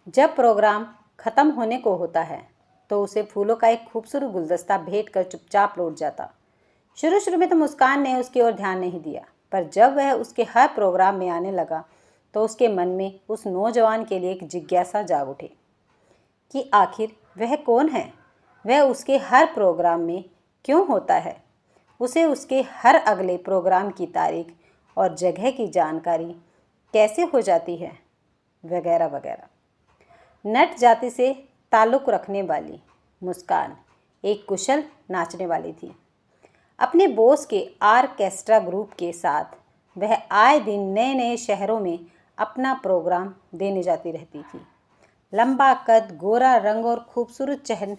जब प्रोग्राम ख़त्म होने को होता है तो उसे फूलों का एक खूबसूरत गुलदस्ता भेंट कर चुपचाप लौट जाता। शुरू शुरू में तो मुस्कान ने उसकी ओर ध्यान नहीं दिया, पर जब वह उसके हर प्रोग्राम में आने लगा तो उसके मन में उस नौजवान के लिए एक जिज्ञासा जाग उठी कि आखिर वह कौन है, वह उसके हर प्रोग्राम में क्यों होता है, उसे उसके हर अगले प्रोग्राम की तारीख और जगह की जानकारी कैसे हो जाती है, वगैरह वगैरह। नट जाति से ताल्लुक़ रखने वाली मुस्कान एक कुशल नाचने वाली थी। अपने बॉस के आर्केस्ट्रा ग्रुप के साथ वह आए दिन नए नए शहरों में अपना प्रोग्राम देने जाती रहती थी। लंबा कद, गोरा रंग और खूबसूरत चेहरे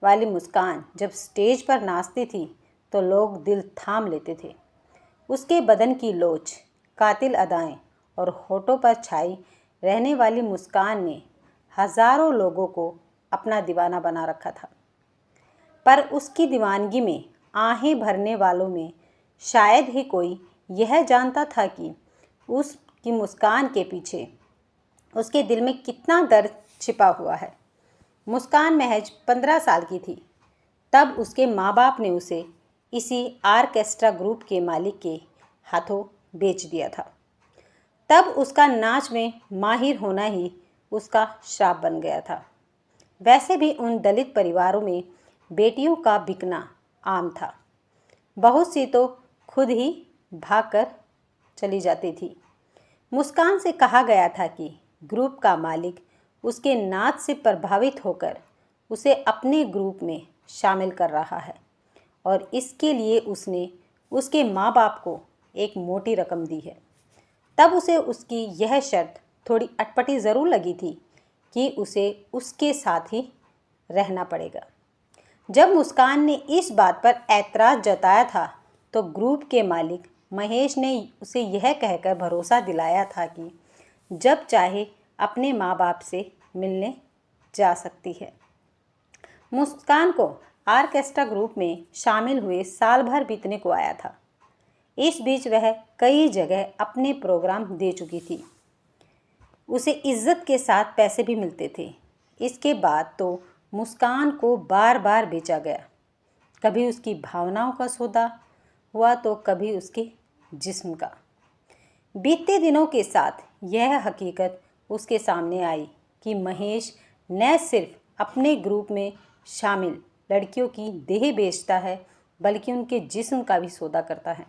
वाली मुस्कान जब स्टेज पर नाचती थी तो लोग दिल थाम लेते थे। उसके बदन की लोच, कातिल अदाएं और होठों पर छाई रहने वाली मुस्कान ने हजारों लोगों को अपना दीवाना बना रखा था। पर उसकी दीवानगी में आहें भरने वालों में शायद ही कोई यह जानता था कि उसकी मुस्कान के पीछे उसके दिल में कितना दर्द छिपा हुआ है। मुस्कान महज 15 साल की थी तब उसके माँ बाप ने उसे इसी आर्केस्ट्रा ग्रुप के मालिक के हाथों बेच दिया था। तब उसका नाच में माहिर होना ही उसका श्राप बन गया था। वैसे भी उन दलित परिवारों में बेटियों का बिकना आम था। बहुत सी तो खुद ही भागकर चली जाती थी। मुस्कान से कहा गया था कि ग्रुप का मालिक उसके नाच से प्रभावित होकर उसे अपने ग्रुप में शामिल कर रहा है और इसके लिए उसने उसके माँ बाप को एक मोटी रकम दी है। तब उसे उसकी यह शर्त थोड़ी अटपटी ज़रूर लगी थी कि उसे उसके साथ ही रहना पड़ेगा। जब मुस्कान ने इस बात पर ऐतराज़ जताया था तो ग्रुप के मालिक महेश ने उसे यह कहकर भरोसा दिलाया था कि जब चाहे अपने माँ बाप से मिलने जा सकती है। मुस्कान को आर्केस्ट्रा ग्रुप में शामिल हुए साल भर बीतने को आया था। इस बीच वह कई जगह अपने प्रोग्राम दे चुकी थी। उसे इज्जत के साथ पैसे भी मिलते थे। इसके बाद तो मुस्कान को बार बार बेचा गया। कभी उसकी भावनाओं का सौदा हुआ तो कभी उसके जिस्म का। बीतते दिनों के साथ यह हकीकत उसके सामने आई कि महेश न सिर्फ अपने ग्रुप में शामिल लड़कियों की देह बेचता है बल्कि उनके जिस्म का भी सौदा करता है।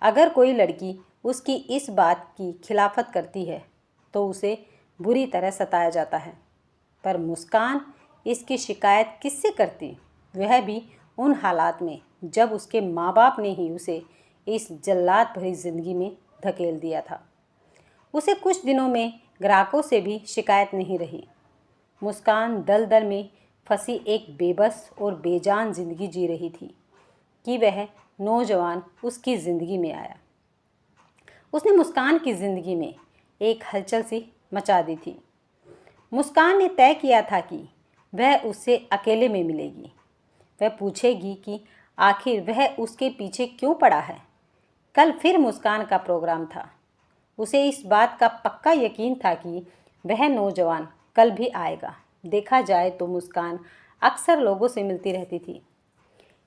अगर कोई लड़की उसकी इस बात की खिलाफत करती है तो उसे बुरी तरह सताया जाता है। पर मुस्कान इसकी शिकायत किससे करती, वह भी उन हालात में जब उसके माँ बाप ने ही उसे इस जल्लाद भरी ज़िंदगी में धकेल दिया था। उसे कुछ दिनों में ग्राहकों से भी शिकायत नहीं रही। मुस्कान दलदल में फंसी एक बेबस और बेजान ज़िंदगी जी रही थी कि वह नौजवान उसकी ज़िंदगी में आया। उसने मुस्कान की ज़िंदगी में एक हलचल सी मचा दी थी। मुस्कान ने तय किया था कि वह उससे अकेले में मिलेगी। वह पूछेगी कि आखिर वह उसके पीछे क्यों पड़ा है। कल फिर मुस्कान का प्रोग्राम था। उसे इस बात का पक्का यकीन था कि वह नौजवान कल भी आएगा। देखा जाए तो मुस्कान अक्सर लोगों से मिलती रहती थी।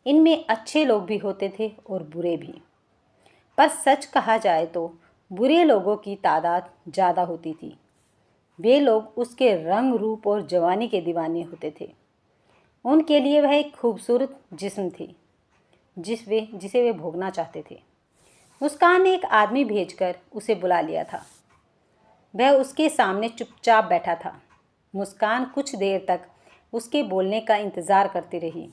इनमें अच्छे लोग भी होते थे और बुरे भी। पर सच कहा जाए तो बुरे लोगों की तादाद ज़्यादा होती थी। वे लोग उसके रंग, रूप और जवानी के दीवाने होते थे। उनके लिए वह एक खूबसूरत जिस्म थी जिसे वे भोगना चाहते थे। मुस्कान ने एक आदमी भेजकर उसे बुला लिया था। वह उसके सामने चुपचाप बैठा था। मुस्कान कुछ देर तक उसके बोलने का इंतज़ार करती रही।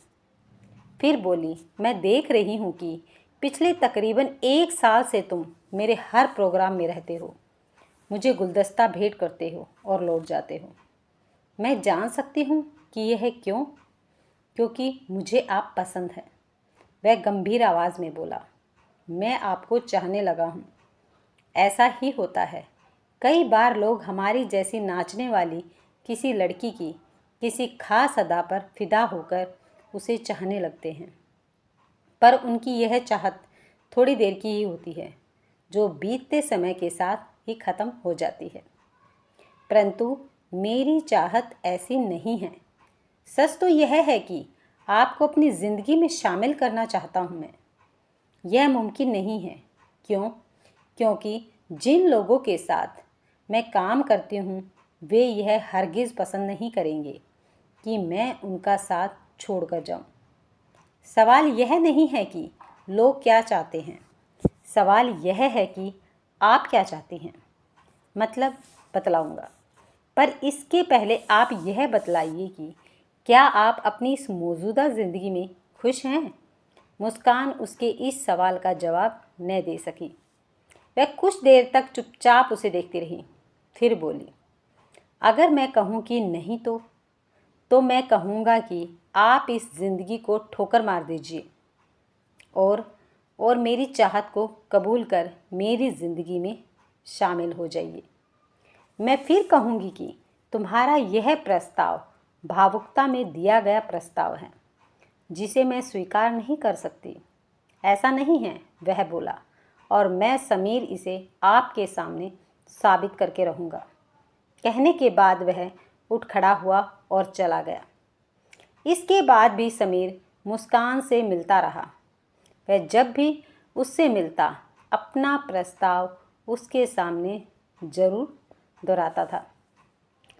फिर बोली, मैं देख रही हूँ कि पिछले तकरीबन 1 साल से तुम मेरे हर प्रोग्राम में रहते हो, मुझे गुलदस्ता भेंट करते हो और लौट जाते हो। मैं जान सकती हूँ कि यह क्यों? क्योंकि मुझे आप पसंद हैं। वह गंभीर आवाज़ में बोला, मैं आपको चाहने लगा हूँ। ऐसा ही होता है। कई बार लोग हमारी जैसी नाचने वाली किसी लड़की की किसी खास अदा पर फिदा होकर उसे चाहने लगते हैं, पर उनकी यह चाहत थोड़ी देर की ही होती है, जो बीतते समय के साथ ही ख़त्म हो जाती है। परंतु मेरी चाहत ऐसी नहीं है। सच तो यह है कि आपको अपनी ज़िंदगी में शामिल करना चाहता हूँ मैं। यह मुमकिन नहीं है। क्यों? क्योंकि जिन लोगों के साथ मैं काम करती हूँ वे यह हरगिज़ पसंद नहीं करेंगे कि मैं उनका साथ छोड़कर जाऊँ। सवाल यह नहीं है कि लोग क्या चाहते हैं, सवाल यह है कि आप क्या चाहते हैं। मतलब बतलाऊँगा, पर इसके पहले आप यह बतलाइए कि क्या आप अपनी इस मौजूदा ज़िंदगी में खुश हैं? मुस्कान उसके इस सवाल का जवाब न दे सकी। वह कुछ देर तक चुपचाप उसे देखती रही, फिर बोली, अगर मैं कहूँ कि नहीं तो मैं कहूँगा कि आप इस ज़िंदगी को ठोकर मार दीजिए और मेरी चाहत को कबूल कर मेरी ज़िंदगी में शामिल हो जाइए। मैं फिर कहूँगी कि तुम्हारा यह प्रस्ताव भावुकता में दिया गया प्रस्ताव है जिसे मैं स्वीकार नहीं कर सकती। ऐसा नहीं है, वह बोला, और मैं समीर इसे आपके सामने साबित करके रहूँगा। कहने के बाद वह उठ खड़ा हुआ और चला गया। इसके बाद भी समीर मुस्कान से मिलता रहा। वह जब भी उससे मिलता अपना प्रस्ताव उसके सामने जरूर दोहराता था।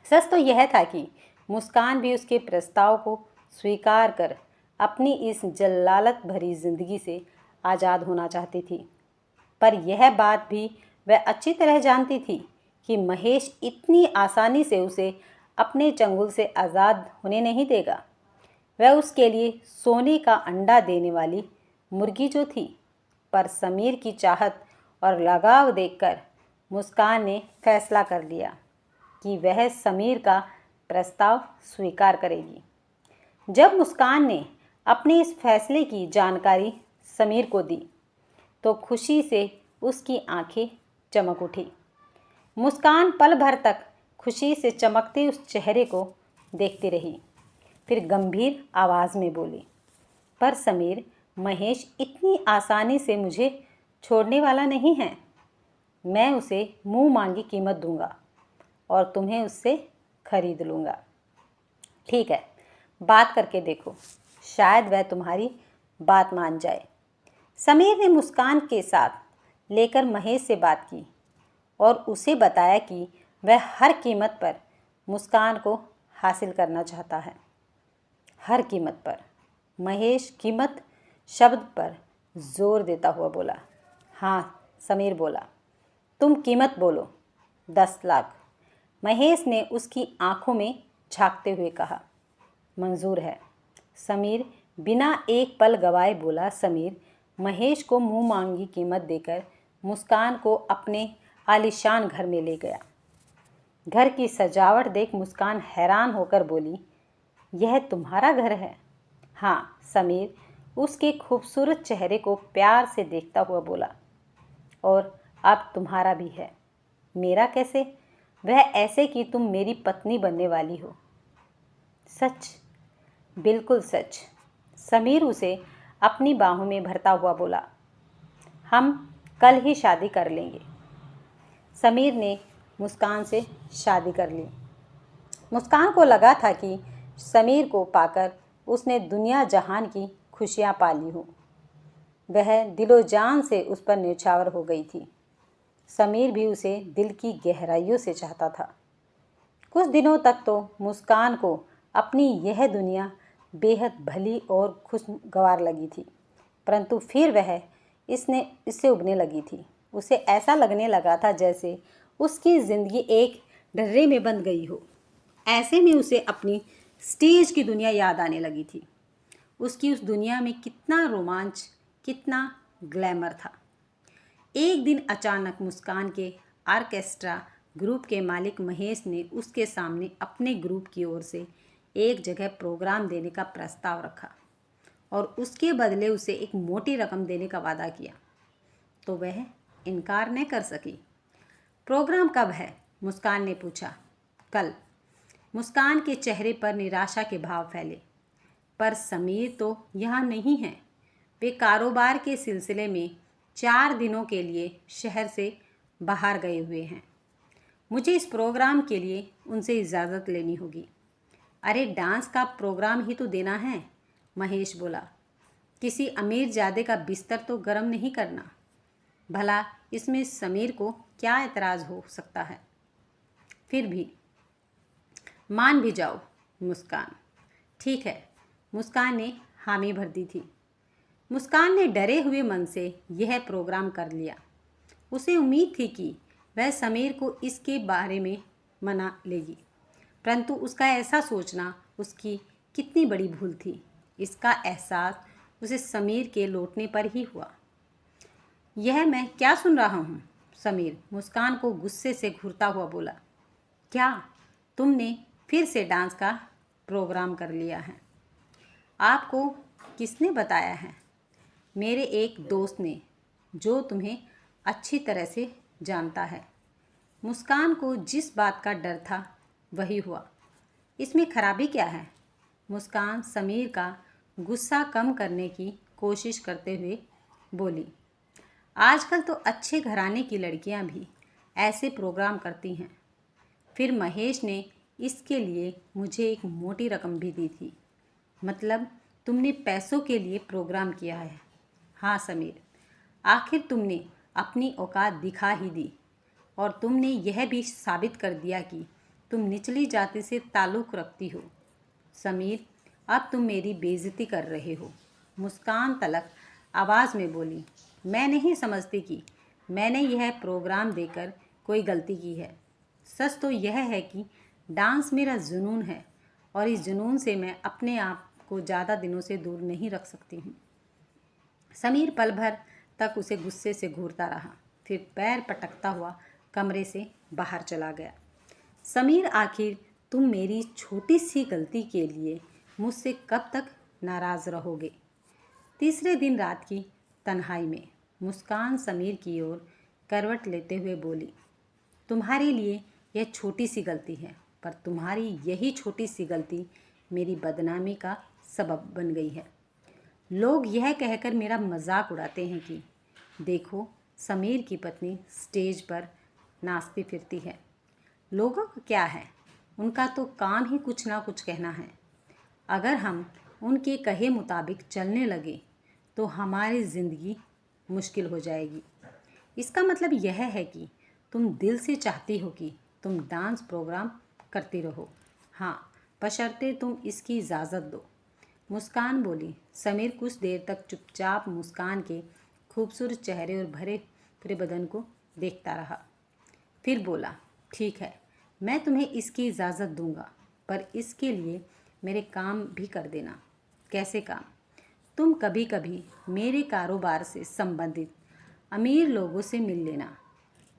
सच तो यह था कि मुस्कान भी उसके प्रस्ताव को स्वीकार कर अपनी इस जलालत भरी ज़िंदगी से आज़ाद होना चाहती थी। पर यह बात भी वह अच्छी तरह जानती थी कि महेश इतनी आसानी से उसे अपने चंगुल से आज़ाद होने नहीं देगा। वह उसके लिए सोने का अंडा देने वाली मुर्गी जो थी। पर समीर की चाहत और लगाव देखकर मुस्कान ने फैसला कर लिया कि वह समीर का प्रस्ताव स्वीकार करेगी। जब मुस्कान ने अपने इस फैसले की जानकारी समीर को दी तो खुशी से उसकी आंखें चमक उठी। मुस्कान पल भर तक खुशी से चमकते उस चेहरे को देखती रही, फिर गंभीर आवाज़ में बोली, पर समीर, महेश इतनी आसानी से मुझे छोड़ने वाला नहीं है। मैं उसे मुंह मांगी कीमत दूंगा और तुम्हें उससे खरीद लूँगा। ठीक है, बात करके देखो, शायद वह तुम्हारी बात मान जाए। समीर ने मुस्कान के साथ लेकर महेश से बात की और उसे बताया कि वह हर कीमत पर मुस्कान को हासिल करना चाहता है। हर कीमत पर। महेश कीमत शब्द पर जोर देता हुआ बोला। हाँ, समीर बोला, तुम कीमत बोलो। 10 लाख। महेश ने उसकी आंखों में झांकते हुए कहा। मंजूर है। समीर बिना एक पल गवाए बोला। समीर महेश को मुंह मांगी कीमत देकर मुस्कान को अपने आलीशान घर में ले गया। घर की सजावट देख मुस्कान हैरान होकर बोली, यह तुम्हारा घर है? हाँ, समीर उसके खूबसूरत चेहरे को प्यार से देखता हुआ बोला, और अब तुम्हारा भी है। मेरा कैसे? वह ऐसे कि तुम मेरी पत्नी बनने वाली हो। सच? बिल्कुल सच। समीर उसे अपनी बाहों में भरता हुआ बोला, हम कल ही शादी कर लेंगे। समीर ने मुस्कान से शादी कर ली। मुस्कान को लगा था कि समीर को पाकर उसने दुनिया जहान की खुशियाँ पा ली हों। वह दिलो जान से उस पर न्यौछावर हो गई थी। समीर भी उसे दिल की गहराइयों से चाहता था। कुछ दिनों तक तो मुस्कान को अपनी यह दुनिया बेहद भली और खुशगवार लगी थी, परंतु फिर वह इससे उबने लगी थी। उसे ऐसा लगने लगा था जैसे उसकी ज़िंदगी एक ढर्रे में बंध गई हो। ऐसे में उसे अपनी स्टेज की दुनिया याद आने लगी थी। उसकी उस दुनिया में कितना रोमांच, कितना ग्लैमर था। एक दिन अचानक मुस्कान के ऑर्केस्ट्रा ग्रुप के मालिक महेश ने उसके सामने अपने ग्रुप की ओर से एक जगह प्रोग्राम देने का प्रस्ताव रखा और उसके बदले उसे एक मोटी रकम देने का वादा किया, तो वह इनकार न कर सकी। प्रोग्राम कब है? मुस्कान ने पूछा। कल। मुस्कान के चेहरे पर निराशा के भाव फैले। पर समीर तो यहाँ नहीं है। वे कारोबार के सिलसिले में 4 दिनों के लिए शहर से बाहर गए हुए हैं। मुझे इस प्रोग्राम के लिए उनसे इजाज़त लेनी होगी। अरे डांस का प्रोग्राम ही तो देना है, महेश बोला। किसी अमीर जादे का बिस्तर तो गर्म नहीं करना। भला इसमें समीर को क्या एतराज़ हो सकता है। फिर भी मान भी जाओ मुस्कान। ठीक है, मुस्कान ने हामी भर दी थी। मुस्कान ने डरे हुए मन से यह प्रोग्राम कर लिया। उसे उम्मीद थी कि वह समीर को इसके बारे में मना लेगी, परंतु उसका ऐसा सोचना उसकी कितनी बड़ी भूल थी, इसका एहसास उसे समीर के लौटने पर ही हुआ। यह मैं क्या सुन रहा हूँ? समीर मुस्कान को गुस्से से घूरता हुआ बोला। क्या तुमने फिर से डांस का प्रोग्राम कर लिया है? आपको किसने बताया है? मेरे एक दोस्त ने, जो तुम्हें अच्छी तरह से जानता है। मुस्कान को जिस बात का डर था वही हुआ। इसमें खराबी क्या है? मुस्कान समीर का गुस्सा कम करने की कोशिश करते हुए बोली। आजकल तो अच्छे घराने की लड़कियां भी ऐसे प्रोग्राम करती हैं। फिर महेश ने इसके लिए मुझे एक मोटी रकम भी दी थी। मतलब तुमने पैसों के लिए प्रोग्राम किया है? हाँ समीर, आखिर तुमने अपनी औकात दिखा ही दी और तुमने यह भी साबित कर दिया कि तुम निचली जाति से ताल्लुक़ रखती हो। समीर, अब तुम मेरी बेइज्जती कर रहे हो, मुस्कान तलक आवाज़ में बोली। मैं नहीं समझती कि मैंने यह प्रोग्राम देकर कोई गलती की है। सच तो यह है कि डांस मेरा जुनून है और इस जुनून से मैं अपने आप को ज़्यादा दिनों से दूर नहीं रख सकती हूँ। समीर पल भर तक उसे गुस्से से घूरता रहा, फिर पैर पटकता हुआ कमरे से बाहर चला गया। समीर, आखिर तुम मेरी छोटी सी गलती के लिए मुझसे कब तक नाराज़ रहोगे? तीसरे दिन रात की तन्हाई में मुस्कान समीर की ओर करवट लेते हुए बोली। तुम्हारे लिए यह छोटी सी गलती है, पर तुम्हारी यही छोटी सी गलती मेरी बदनामी का सबब बन गई है। लोग यह कहकर मेरा मजाक उड़ाते हैं कि देखो, समीर की पत्नी स्टेज पर नाचती फिरती है। लोगों का क्या है, उनका तो काम ही कुछ ना कुछ कहना है। अगर हम उनके कहे मुताबिक चलने लगे तो हमारी ज़िंदगी मुश्किल हो जाएगी। इसका मतलब यह है कि तुम दिल से चाहती हो कि तुम डांस प्रोग्राम करती रहो। हाँ, बशर्ते तुम इसकी इजाज़त दो, मुस्कान बोली। समीर कुछ देर तक चुपचाप मुस्कान के खूबसूरत चेहरे और भरे पूरे बदन को देखता रहा, फिर बोला, ठीक है, मैं तुम्हें इसकी इजाज़त दूंगा, पर इसके लिए मेरे काम भी कर देना। कैसे काम? तुम कभी कभी मेरे कारोबार से संबंधित अमीर लोगों से मिल लेना।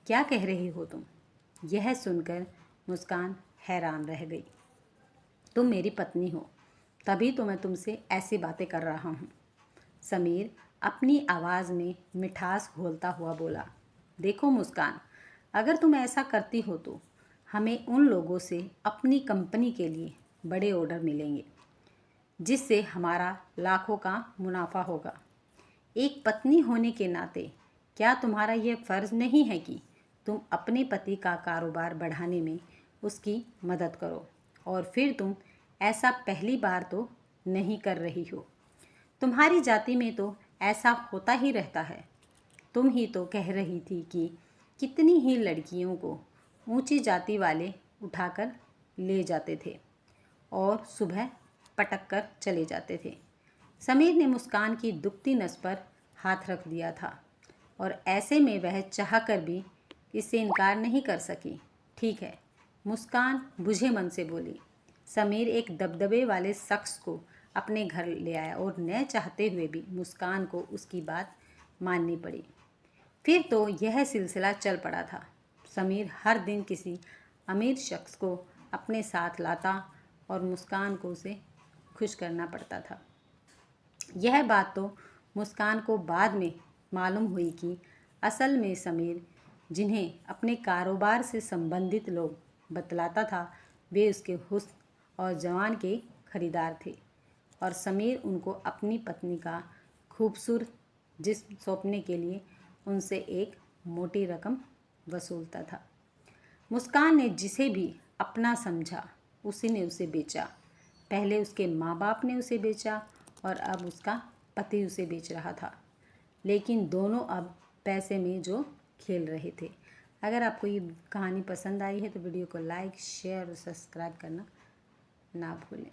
क्या कह रही हो तुम? यह सुनकर मुस्कान हैरान रह गई। तुम मेरी पत्नी हो, तभी तो मैं तुमसे ऐसी बातें कर रहा हूँ। समीर अपनी आवाज़ में मिठास घोलता हुआ बोला। देखो मुस्कान, अगर तुम ऐसा करती हो तो हमें उन लोगों से अपनी कंपनी के लिए बड़े ऑर्डर मिलेंगे, जिससे हमारा लाखों का मुनाफा होगा। एक पत्नी होने के नाते क्या तुम्हारा यह फ़र्ज़ नहीं है कि तुम अपने पति का कारोबार बढ़ाने में उसकी मदद करो? और फिर तुम ऐसा पहली बार तो नहीं कर रही हो। तुम्हारी जाति में तो ऐसा होता ही रहता है। तुम ही तो कह रही थी कि कितनी ही लड़कियों को ऊंची जाति वाले उठाकर ले जाते थे और सुबह पटक कर चले जाते थे। समीर ने मुस्कान की दुखती नस पर हाथ रख दिया था और ऐसे में वह चाहकर भी इससे इनकार नहीं कर सकी। ठीक है, मुस्कान बुझे मन से बोली। समीर एक दबदबे वाले शख्स को अपने घर ले आया और न चाहते हुए भी मुस्कान को उसकी बात माननी पड़ी। फिर तो यह सिलसिला चल पड़ा था। समीर हर दिन किसी अमीर शख्स को अपने साथ लाता और मुस्कान को उसे खुश करना पड़ता था। यह बात तो मुस्कान को बाद में मालूम हुई कि असल में समीर जिन्हें अपने कारोबार से संबंधित लोग बतलाता था, वे उसके हुस्न और जवान के खरीदार थे और समीर उनको अपनी पत्नी का खूबसूरत जिस्म सौंपने के लिए उनसे एक मोटी रकम वसूलता था। मुस्कान ने जिसे भी अपना समझा, उसी ने उसे बेचा। पहले उसके माँ बाप ने उसे बेचा और अब उसका पति उसे बेच रहा था, लेकिन दोनों अब पैसे में जो खेल रहे थे। अगर आपको ये कहानी पसंद आई है तो वीडियो को लाइक, शेयर और सब्सक्राइब करना ना भूलें।